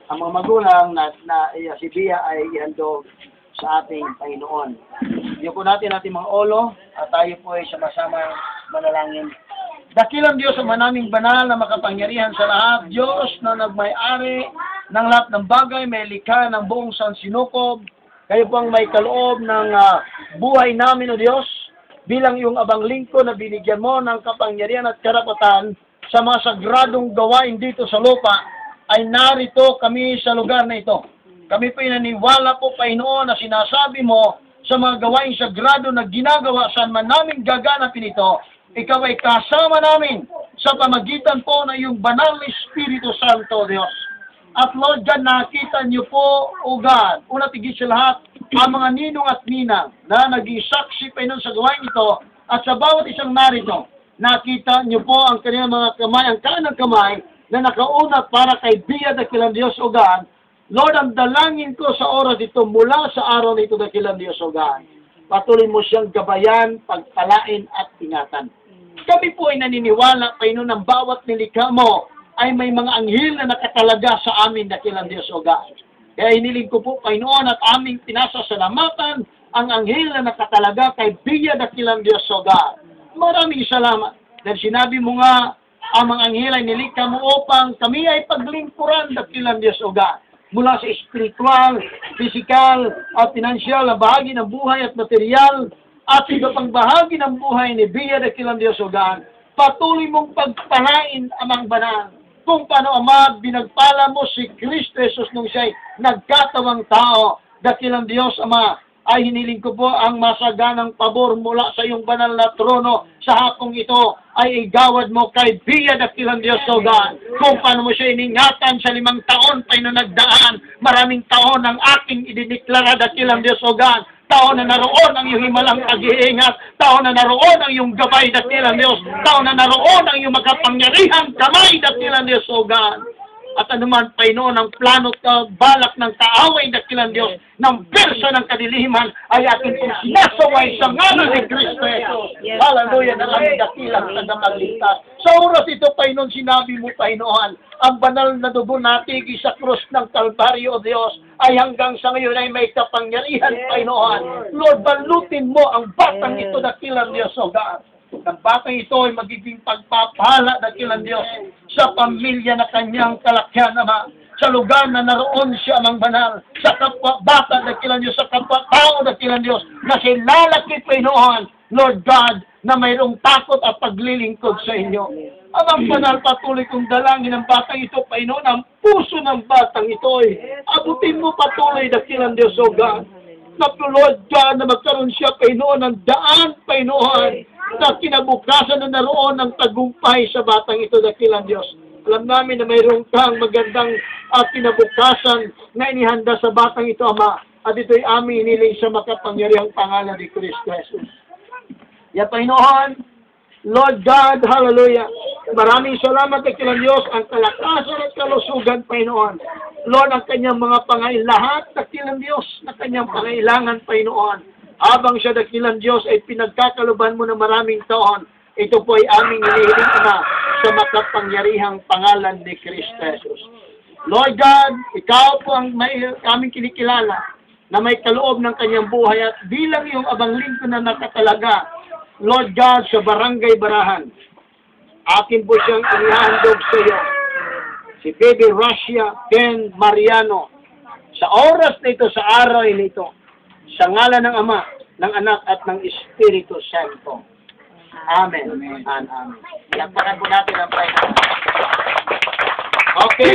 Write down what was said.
ang mga magulang si Bia ay ihandog sa ating Panginoon. Yuko natin mga olo at tayo po ay sama-sama manalangin. Dakilang Diyos ang manaming banal na makapangyarihan sa lahat, Diyos na nagmay-ari ng lahat ng bagay, may likha ng buong sansinukob. Kayo po ang may kaloob ng buhay namin, O Diyos, bilang iyong abang lingkod na binigyan mo ng kapangyarihan at karapatan sa mga sagradong gawain dito sa lupa, ay narito kami sa lugar na ito. Kami po inaniwala po, Panginoon, na sinasabi mo sa mga gawain sagrado na ginagawa saan man namin gaganapin ito, ikaw ay kasama namin sa pamagitan po ng iyong banal na Espiritu Santo, Diyos. At Lord God, nakita niyo po, O God, una tigil sa lahat, ang mga ninong at ninang na naging saksi pa nun sa gawain ito at sa bawat isang narito, nakita niyo po ang kanilang mga kamay, ang kanang kamay na nakaunat para kay Bia dakilang Diyos, O God. Lord, ang dalangin ko sa oras ito mula sa araw nito dakilang Diyos, O God. Patuloy mo siyang gabayan, pagpalain at ingatan. Kami po ay naniniwala, Panginoon, ng bawat nilikha mo ay may mga anghel na nakatalaga sa amin dakilang Diyos, O God. Kaya hiniling ko po, Panginoon, at aming pinasasalamatan ang anghel na nakatalaga kay Bia dakilang Diyos, O God. Maraming salamat. Dahil sinabi mo nga, ang mga anghel ay nilikha mo upang kami ay paglingkuran dakilang Diyos, O God. Mula sa spiritual, physical, at financial na bahagi ng buhay at material, at iba pang bahagi ng buhay ni Bia dakilang Diyos, O God, patuloy mong pagpalain amang banal. Kung paano, Ama, binagpala mo si Kristo Jesus nung siya'y nagkatawang tao, dakilang Diyos, Ama, ay hiniling ko po ang masaganang pabor mula sa iyong banal na trono sa hapong ito ay igawad mo kay Bia dakilang Diyos, O God. Kung paano mo siya iningatan sa 5 taon pa na nagdaan, maraming taon ang aking idineklara dakilang Diyos, O God. Taon na naroon ang iyong himalang pag-iingat, taon na naroon ang iyong gabay dakilang Diyos, taon na naroon ang iyong makapangyarihang kamay dakilang Diyos, O God. At anuman, Panginoon, ang plano at balak ng kaaway dakilang Diyos, ng persa ng kadiliman, ay ating pong sinasaway sa ngalan ni Kristo Jesus. Hallelujah, na aming dakilang tagapagligtas. Sa oras ito, Panginoon, sinabi mo, Panginoon, ang banal na dugo natigi sa krus ng Kalbaryo, O Diyos, ay hanggang sa ngayon ay may kapangyarihan, Panginoon. Lord, balutin mo ang batang ito dakilang Diyos, O God. Ang batang ito ay magiging pagpapala dakilang Diyos sa pamilya na kanyang kalakyan, Ama. Sa lugar na naroon siya amang banal, sa kapwa bata dakilang Diyos, sa kapwa tao dakilang Diyos, na siya lalaki, Panginoon, Lord God, na mayroong takot at paglilingkod sa inyo. Amang banal, patuloy kong dalangin ng batang ito, Panginoon, ang puso ng batang ito ay abutin mo patuloy dakilang Diyos, O God. Na Lord God, na magkaroon siya, Panginoon, ng daan, Panginoon, na kinabukasan na naroon ng tagumpay sa batang ito dakilang Diyos. Alam namin na mayroong kang magandang kinabukasan na inihanda sa batang ito, Ama. At ito'y aming iniling sa makapangyarihang pangalan ni Kristo Jesus. Ya Panginoon, Lord God, hallelujah. Maraming salamat dakilang Diyos, ang kalakasan at kalusugan, Panginoon. Lord, ang kanyang mga pangailangan, lahat dakilang Diyos na kanyang pangailangan, Panginoon. Habang siya dakilang Diyos ay pinagkakaluban mo ng maraming taon, ito po ay aming hinihiling, Ama, sa makapangyarihang pangalan ni Kristo Jesus. Lord God, ikaw po ang aming kinikilala na may kaloob ng kanyang buhay at bilang iyong abang lingkod na nakatalaga, Lord God, sa Barangay Barahan, akin po siyang inihandog sa iyo, si Baby Russia Ken Mariano, sa oras na ito, sa araw nito, sa ngalan ng Ama, ng Anak at ng Espiritu Santo. Amen. Amen. Amen. Lakpakan po natin ang Panginoon. Okay.